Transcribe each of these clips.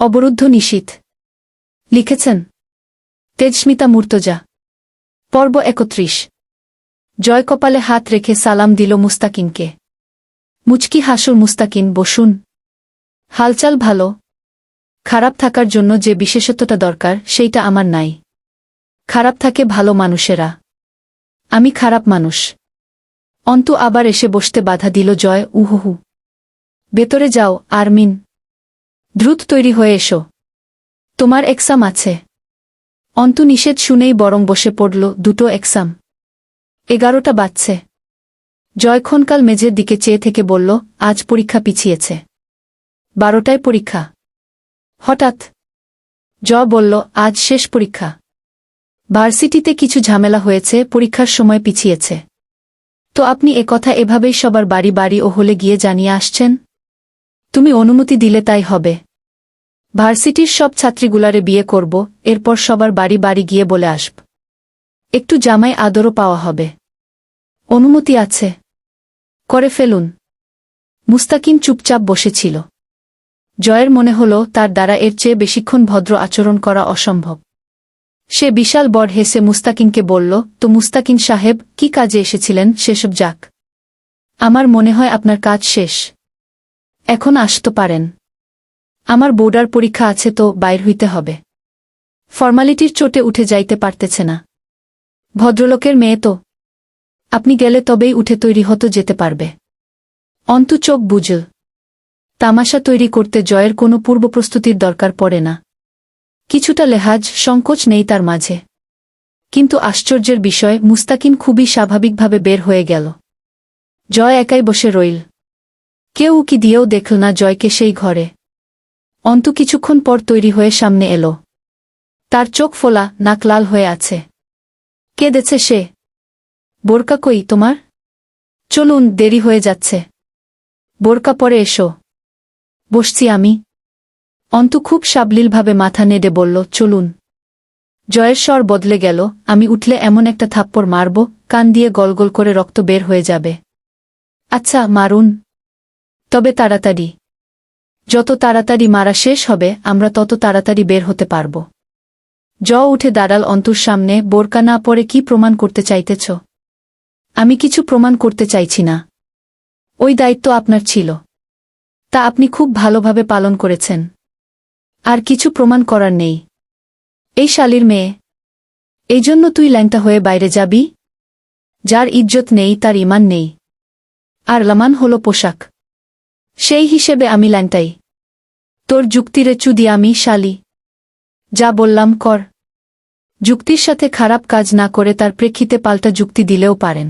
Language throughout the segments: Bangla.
অবরুদ্ধ নিশীথ। লিখেছেন তেজস্মিতা মুর্তজা। পর্ব ৩১। জয় কপালে হাত রেখে সালাম দিল মুস্তাকিনকে। মুচকি হাসল মুস্তাকিন। বসুন। হালচাল ভালো? খারাপ থাকার জন্য যে বিশেষত্বটা দরকার সেইটা আমার নাই। খারাপ থাকে ভালো মানুষেরা। আমি খারাপ মানুষ। অন্তু আবার এসে বসতে বাধা দিল। জয় উহুহু। ভেতরে যাও আরমিন। দ্রুত তৈরি হয়ে এসো। তোমার এক্সাম আছে। অন্তু নিষেধ শুনেই বরং বসে পড়ল। দুটো এক্সাম? 11টা বাজছে। জয় ক্ষণকাল মেঝের দিকে চেয়ে থেকে বলল, আজ পরীক্ষা পিছিয়েছে। 12টায় পরীক্ষা। হঠাৎ বলল, আজ শেষ পরীক্ষা। ভার্সিটিতে কিছু ঝামেলা হয়েছে, পরীক্ষার সময় পিছিয়েছে। তো আপনি একথা এভাবেই সবার বাড়ি বাড়ি ও হলে গিয়ে জানিয়ে আসছেন? তুমি অনুমতি দিলে তাই হবে। ভার্সিটির সব ছাত্রীগুলারে বিয়ে করব, এরপর সবার বাড়ি বাড়ি গিয়ে বলে আসব। একটু জামাই আদরও পাওয়া হবে। অনুমতি আছে? করে ফেলুন। মুস্তাকিন চুপচাপ বসেছিল। জয়ের মনে হল তার দ্বারা এর চেয়ে বেশিক্ষণ ভদ্র আচরণ করা অসম্ভব। সে বিশাল বড় হেসে মুস্তাকিনকে বলল, তো মুস্তাকিন সাহেব, কি কাজে এসেছিলেন সেসব যাক। আমার মনে হয় আপনার কাজ শেষ। এখন আসতে পারেন। আমার বোর্ডার পরীক্ষা আছে, তো বাইর হইতে হবে। ফর্মালিটির চোটে উঠে যাইতে পারতেছে না। ভদ্রলোকের মেয়ে তো। আপনি গেলে তবেই উঠে তৈরি হতে যেতে পারবে। অন্তু চোখ বুঝল। তামাশা তৈরি করতে জয়ের কোনো পূর্বপ্রস্তুতির দরকার পড়ে না। কিছুটা লেহাজ সংকোচ নেই তার মাঝে। কিন্তু আশ্চর্যের বিষয়, মুস্তাকিন খুবই স্বাভাবিকভাবে বের হয়ে গেল। জয় একাই বসে রইল। কেউ উকি দিয়েও দেখল না জয়কে সেই ঘরে। অন্তু কিছুক্ষণ পর তৈরি হয়ে সামনে এলো। তার চোখ ফোলা, নাক লাল হয়ে আছে। কেঁদেছে সে। বোরকা কই তোমার? চলুন, দেরি হয়ে যাচ্ছে। বোরকা পরে এসো। বসছি আমি। অন্তু খুব সাবলীলভাবে মাথা নেড়ে বলল, চলুন। জয়ের স্বর বদলে গেল। আমি উঠলে এমন একটা থাপ্পড় মারব, কান দিয়ে গলগল করে রক্ত বের হয়ে যাবে। আচ্ছা, মারুন। তবে তাড়াতাড়ি। যত তাড়াতাড়ি মারা শেষ হবে, আমরা তত তাড়াতাড়ি বের হতে পারব। উঠে দাঁড়াল অন্তুর সামনে। বোরকা না পরে কি প্রমাণ করতে চাইতেছ? আমি কিছু প্রমাণ করতে চাইছি না। ওই দায়িত্ব আপনার ছিল। তা আপনি খুব ভালোভাবে পালন করেছেন। আর কিছু প্রমাণ করার নেই। এই শালীর মেয়ে। এই জন্য তুই ল্যাংটা হয়ে বাইরে যাবি? যার ইজ্জত নেই তার ঈমান নেই। আর লামান হলো পোশাক। সেই হিসেবে আমি ল্যাংটাই। তোর যুক্তিরে চুদি আমি শালী। যা বললাম কর। যুক্তির সাথে খারাপ কাজ না করে তার প্রেক্ষিতে পাল্টা যুক্তি দিলেও পারেন।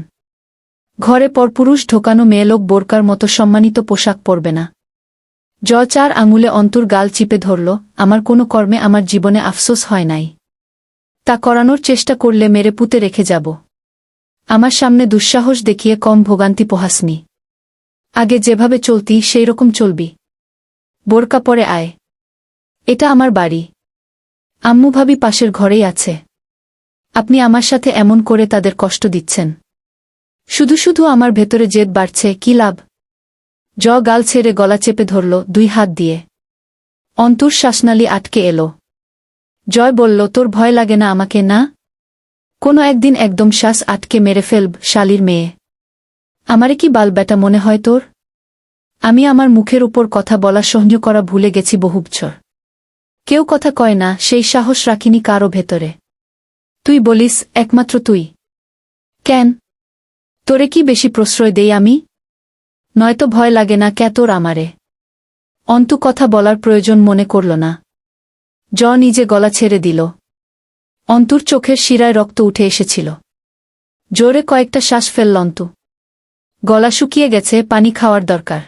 ঘরে পরপুরুষ ঢোকানো মেয়েলোক বোরকার মতো সম্মানিত পোশাক পরবে না। 4 আঙুলে অন্তুর গাল চিপে ধরল। আমার কোনো কর্মে আমার জীবনে আফসোস হয় নাই। তা করানোর চেষ্টা করলে মেরে পুঁতে রেখে যাব। আমার সামনে দুঃসাহস দেখিয়ে কম ভোগান্তি পোহাসনি। আগে যেভাবে চলতি সেই রকম চলবি। বোরকা পরে আয়। এটা আমার বাড়ি। আম্মু ভাবি পাশের ঘরেই আছে। আপনি আমার সাথে এমন করে তাদের কষ্ট দিচ্ছেন। শুধু শুধু আমার ভেতরে জেদ বাড়ছে, কি লাভ? গাল ছেড়ে গলা চেপে ধরল 2 হাত দিয়ে। অন্তুর শ্বাসনালী আটকে এলো। জয় বলল, তোর ভয় লাগে না আমাকে, না? কোনো একদিন একদম শ্বাস আটকে মেরে ফেলব, শালীর মেয়ে। আমারে কি বাল ব্যাটা মনে হয় তোর? আমি আমার মুখের উপর কথা বলা সহ্য করা ভুলে গেছি বহু বছর। কেউ কথা কয় না, সেই সাহস রাখিনি কারো ভেতরে। তুই বলিস, একমাত্র তুই। কেন? তোরে কি বেশি প্রশ্রয় দেই আমি? নয়তো ভয় লাগে না কে তোর আমারে? অন্তু কথা বলার প্রয়োজন মনে করল না। নিজে গলা ছেড়ে দিল। অন্তুর চোখের শিরায় রক্ত উঠে এসেছিল। জোরে কয়েকটা শ্বাস ফেলল অন্তু। গলা শুকিয়ে গেছে, পানি খাওয়ার দরকার।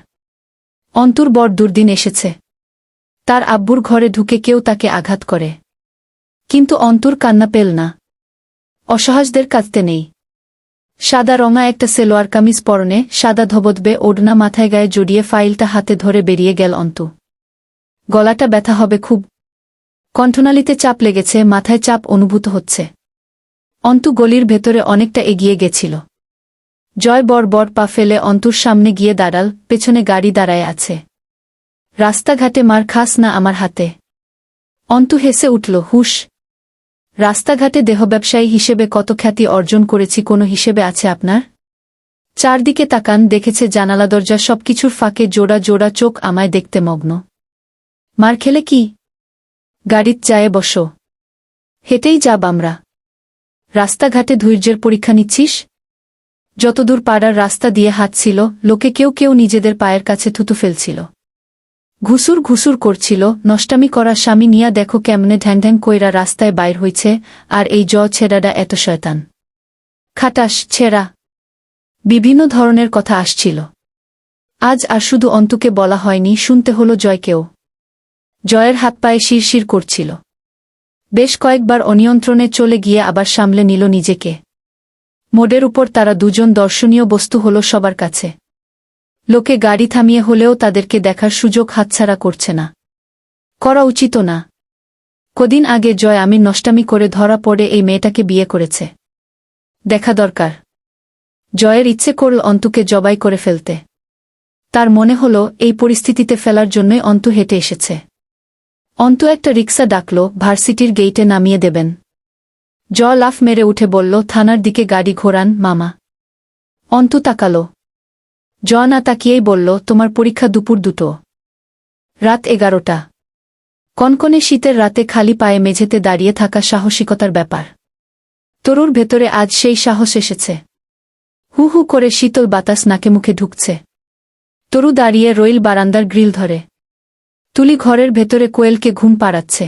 অন্তুর বড় দুর্দিন এসেছে। তার আব্বুর ঘরে ঢুকে কেউ তাকে আঘাত করে। কিন্তু অন্তুর কান্না পেল না। অসহায়দের কাঁদতে নেই। সাদা রঙা একটা সেলোয়ার কামিজ পরনে, সাদা ধবধবে ওড়না মাথায় গায়ে জড়িয়ে ফাইলটা হাতে ধরে বেরিয়ে গেল অন্তু। গলাটা ব্যথা হবে খুব। কণ্ঠনালীতে চাপ লেগেছে, মাথায় চাপ অনুভূত হচ্ছে। অন্তু গলির ভেতরে অনেকটা এগিয়ে গেছিল। জয় বড় পা ফেলে অন্তুর সামনে গিয়ে দাঁড়াল। পেছনে গাড়ি দাঁড়ায় আছে। রাস্তাঘাটে মার খাস না আমার হাতে। অন্তু হেসে উঠল, হুশ। রাস্তাঘাটে দেহ ব্যবসায়ী হিসেবে কত খ্যাতি অর্জন করেছি কোনো হিসেবে আছে আপনার? চারদিকে তাকান, দেখেছে জানালা দরজা সবকিছুর ফাঁকে জোড়া জোড়া চোখ আমায় দেখতে মগ্ন। মার খেলে কি? গাড়িত যায় বসো। হেঁটেই যাব আমরা। রাস্তাঘাটে ধৈর্যের পরীক্ষা নিচ্ছিস? যতদূর পাড়ার রাস্তা দিয়ে হাঁটছিল, লোকে কেউ কেউ নিজেদের পায়ের কাছে থুতু ফেলছিল। ঘুসুর ঘুসুর করছিল, নষ্টামি করা স্বামী নিয়া দেখো কেমনে ঢ্যাং ঢ্যাং কইরা রাস্তায় বাইর হইছে, আর এই ছেড়াডা এত শয়তান। খাটাস ছেঁড়া। বিভিন্ন ধরনের কথা আসছিল। আজ আর শুধু অন্তুকে বলা হয়নি, শুনতে হলো জয়কেও। জয়ের হাত পায়ে শিরশির করছিল। বেশ কয়েকবার অনিয়ন্ত্রণে চলে গিয়ে আবার সামলে নিল নিজেকে। মোড়ের উপর তারা দুজন দর্শনীয় বস্তু হল সবার কাছে। লোকে গাড়ি থামিয়ে হলেও তাদেরকে দেখার সুযোগ হাতছাড়া করছে না। করা উচিত না। কদিন আগে জয় আমি নষ্টামি করে ধরা পড়ে এই মেয়েটাকে বিয়ে করেছে। দেখা দরকার। জয়ের ইচ্ছে করল অন্তুকে জবাই করে ফেলতে। তার মনে হল এই পরিস্থিতিতে ফেলার জন্যই অন্তু হেঁটে এসেছে। অন্তু একটা রিক্সা ডাকল, ভার্সিটির গেইটে নামিয়ে দেবেন। লাফ মেরে উঠে বলল, থানার দিকে গাড়ি ঘোরান মামা। অন্তু তাকাল। না তাকিয়েই বলল, তোমার পরীক্ষা দুপুর 2টো। রাত 11টা। কনকনে শীতের রাতে খালি পায়ে মেঝেতে দাঁড়িয়ে থাকা সাহসিকতার ব্যাপার। তরুর ভেতরে আজ সেই সাহস এসেছে। হু হু করে শীতল বাতাস নাকে মুখে ঢুকছে। তরু দাঁড়িয়ে রইল বারান্দার গ্রিল ধরে। তুলি ঘরের ভেতরে কোয়েলকে ঘুম পাড়াচ্ছে।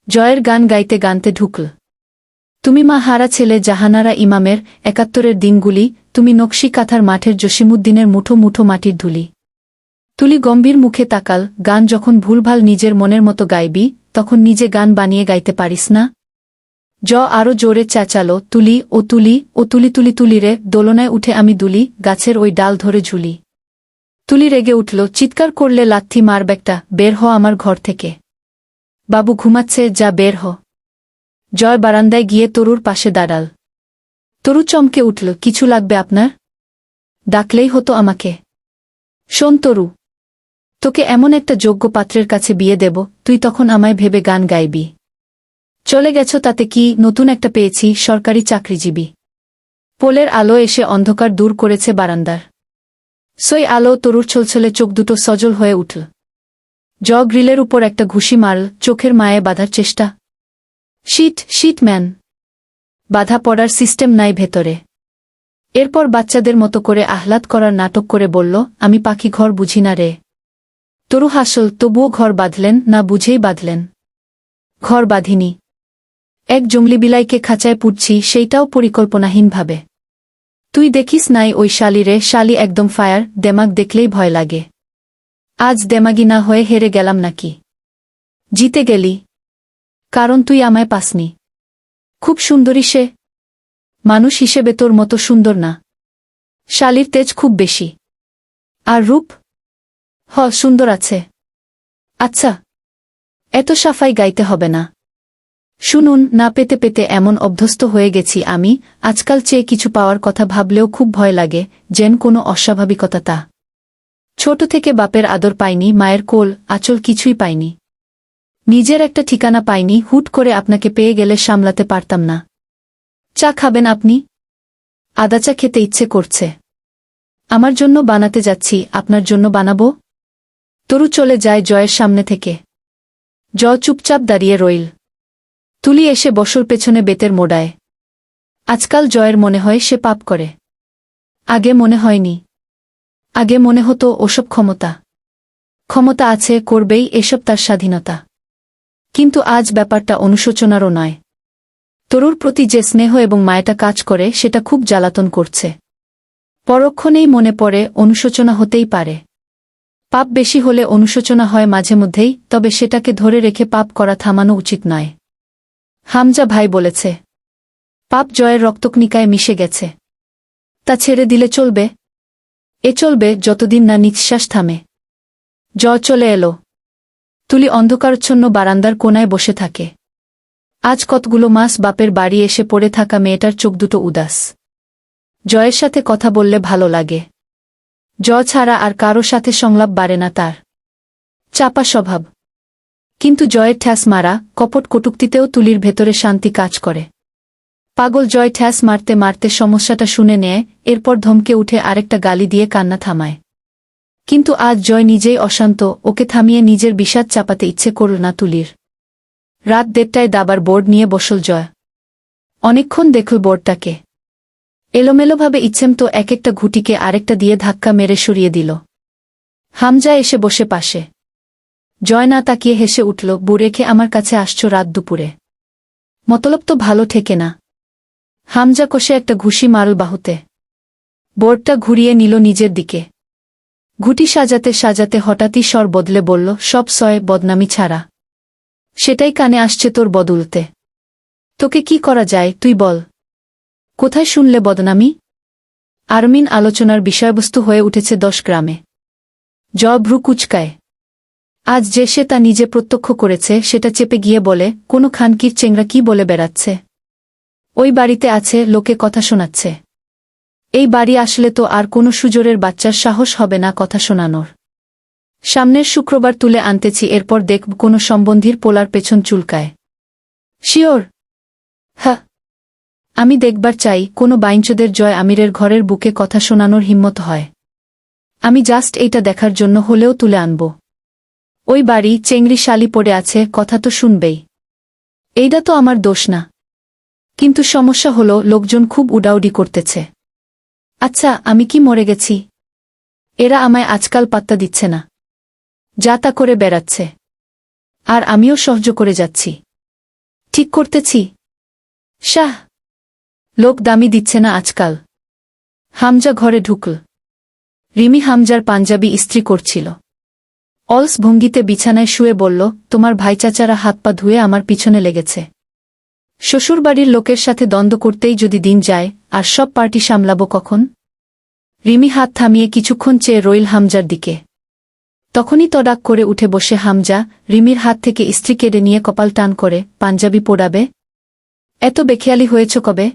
জয়ের গান গাইতে গানতে ঢুকল। তুমি মা হারা ছেলে জাহানারা ইমামের 71-এর দিনগুলি, তুমি নকশি কাঁথার মাঠের জসিমুদ্দিনের মুঠো মুঠো মাটির ধুলি। তুলি গম্ভীর মুখে তাকাল, গান যখন ভুলভাল নিজের মনের মতো গাইবি, তখন নিজে গান বানিয়ে গাইতে পারিস না? আরো জোরে চেঁচালো, তুলি ও তুলি ও তুলি তুলি তুলি রে, দোলনায় উঠে আমি দুলি, গাছের ওই ডাল ধরে ঝুলি। তুলি রেগে উঠল, চিৎকার করলে, লাথি মার ব্যাগটা, বের হ আমার ঘর থেকে। বাবু ঘুমাচ্ছে, যা বের হ। জয় বারান্দায় গিয়ে তরুর পাশে দাঁড়াল। তরু চমকে উঠল, কিছু লাগবে আপনার? ডাকলেই হতো আমাকে। শোন তরু, তোকে এমন একটা যোগ্য পাত্রের কাছে বিয়ে দেব, তুই তখন আমায় ভেবে গান গাইবি। চলে গেছ তাতে কি, নতুন একটা পেয়েছি, সরকারি চাকরিজীবী। পোলের আলো এসে অন্ধকার দূর করেছে বারান্দার। সই আলো তরুর ছলছলে চোখ দুটো সজল হয়ে উঠল। গ্রিলের উপর একটা ঘুষি মারল, চোখের মায়ে বাঁধার চেষ্টা। Shit man. বাধা পড়ার সিস্টেম নাই ভেতরে। এরপর বাচ্চাদের মতো করে আহ্লাদ করার নাটক করে বলল, আমি পাখি ঘর বুঝি না রে। তরু হাসল, তবুও ঘর বাঁধলেন না? বুঝেই বাঁধলেন। ঘর বাঁধিনি। এক জংলি বিলাইকে খাঁচায় পুড়ছি, সেইটাও পরিকল্পনাহীনভাবে। তুই দেখিস নাই ওই শালি রে, শালি একদম ফায়ার, দেমাগ দেখলেই ভয় লাগে। আজ দেমাগি না হয়ে হেরে গেলাম নাকি? জিতে গেলি। কারণ তুই আমায় পাসনি। খুব সুন্দরী সে। মানুষ হিসেবে তোর মতো সুন্দর না। শালির তেজ খুব বেশি। আর রূপ? সুন্দর আছে। আচ্ছা, এত সাফাই গাইতে হবে না। শুনুন, না পেতে পেতে এমন অভ্যস্ত হয়ে গেছি আমি, আজকাল চেয়ে কিছু পাওয়ার কথা ভাবলেও খুব ভয় লাগে, যেন কোনো অস্বাভাবিকতা তা। ছোট থেকে বাপের আদর পাইনি, মায়ের কোল আঁচল কিছুই পাইনি। নিজের একটা ঠিকানা পাইনি, হুট করে আপনাকে পেয়ে গেলে সামলাতে পারতাম না। চা খাবেন আপনি? আদা চা খেতে ইচ্ছে করছে। আমার জন্য বানাতে যাচ্ছি, আপনার জন্য বানাবো? তরু চলে যায় জয়ের সামনে থেকে। চুপচাপ দাঁড়িয়ে রইল। তুলি এসে বসর পেছনে বেতের মোড়ায়। আজকাল জয়ের মনে হয় সে পাপ করে। আগে মনে হয়নি। আগে মনে হতো ওসব ক্ষমতা আছে, করবেই, এসব তার স্বাধীনতা। কিন্তু আজ ব্যাপারটা অনুশোচনারও নয়। তরুর প্রতি যে স্নেহ এবং মায়াটা কাজ করে, সেটা খুব জ্বালাতন করছে। পরক্ষণেই মনে পড়ে, অনুশোচনা হতেই পারে। পাপ বেশি হলে অনুশোচনা হয় মাঝে মধ্যেই, তবে সেটাকে ধরে রেখে পাপ করা থামানো উচিত নয়। হামজা ভাই বলেছে, পাপ জয়ের রক্তকণিকায় মিশে গেছে। তা ছেড়ে দিলে চলবে? চলবে যতদিন না নিঃশ্বাস থামে। চলে এলো। তুলি অন্ধকারচ্ছন্ন বারান্দার কোনায় বসে থাকে। আজ কতগুলো মাস বাপের বাড়ি এসে পড়ে থাকা মেয়েটার চোখ দুটো উদাস। জয়ের সাথে কথা বললে ভালো লাগে। ছাড়া আর কারো সাথে সংলাপ বাড়ে না তার। চাপা স্বভাব। কিন্তু জয়ের ঠ্যাস মারা কপট কটুক্তিতেও তুলির ভেতরে শান্তি কাজ করে। পাগল জয় ঠ্যাস মারতে মারতে সমস্যাটা শুনে নেয়, এরপর ধমকে উঠে আরেকটা গালি দিয়ে কান্না থামায়। কিন্তু আজ জয় নিজেই অশান্ত, ওকে থামিয়ে নিজের বিষাদ চাপাতে ইচ্ছে করল না তুলির। রাত 1:30টায় দাবার বোর্ড নিয়ে বসল জয়। অনেকক্ষণ দেখল বোর্ডটাকে। এলোমেলোভাবে ইচ্ছেমতো এক একটা ঘুটিকে আরেকটা দিয়ে ধাক্কা মেরে সরিয়ে দিল। হামজা এসে বসে পাশে। জয় না তাকিয়ে হেসে উঠল, বু রেখে আমার কাছে আসছো রাত দুপুরে? মতলব তো ভালো ঠেকে না। হামজা কষে একটা ঘুষি মারল বাহুতে। বোর্ডটা ঘুরিয়ে নিল নিজের দিকে। ঘুটি সাজাতে সাজাতে হঠাৎই স্বর বদলে বলল, সব সয় বদনামি ছাড়া। সেটাই কানে আসছে তোর বদলতে। তোকে কি করা যায় তুই বল? কোথায় শুনলে বদনামি? আরমিন আলোচনার বিষয়বস্তু হয়ে উঠেছে 10 গ্রামে। জয় ভ্রু কুচকায়। আজ যে সে তা নিজে প্রত্যক্ষ করেছে সেটা চেপে গিয়ে বলে, কোনো খানকির চেংরা কি বলে বেড়াচ্ছে? ওই বাড়িতে আছে, লোকে কথা শোনাচ্ছে। এই বাড়ি আসলে তো আর কোনো সুজোরের বাচ্চার সাহস হবে না কথা শোনানোর। সামনের শুক্রবার তুলে আনতেছি, এরপর দেখব কোনো সম্বন্ধীর পোলার পেছন চুলকায়। শিওর? হ্যাঁ। আমি দেখবার চাই কোনো বাইঞ্চোদের জয় আমিরের ঘরের বুকে কথা শোনানোর হিম্মত হয়। আমি জাস্ট এইটা দেখার জন্য হলেও তুলে আনব। ওই বাড়ি চেংড়ি শালি পড়ে আছে, কথা তো শুনবেই। এইটা তো আমার দোষ না। কিন্তু সমস্যা হলো লোকজন খুব উডাউডি করতেছে। আচ্ছা, আমি কি মরে গেছি? এরা আমায় আজকাল পাত্তা দিচ্ছে না, যা তা করে বেড়াচ্ছে। আর আমিও সহ্য করে যাচ্ছি। ঠিক করতেছি? শাহ, লোক দামি দিচ্ছে না আজকাল। হামজা ঘরে ঢুকল। রিমি হামজার পাঞ্জাবি ইস্ত্রি করছিল। অলস ভঙ্গিতে বিছানায় শুয়ে বলল, তোমার ভাইচাচারা হাত পা ধুয়ে আমার পিছনে লেগেছে। শ্বশুরবাড়ির লোকের সাথে দ্বন্দ্ব করতেই যদি দিন যায়, আর সব পার্টি সামলাবো কখন? রিমি হাত থামিয়ে কিছুক্ষণ চেয়ে রইল হামজার দিকে। তখনই তড়াক করে উঠে বসে হামজা, রিমির হাত থেকে ইস্ত্রি কেড়ে নিয়ে কপাল টান করে, পাঞ্জাবি পোড়াবে? এত বেখেয়ালি হয়েছ কবে?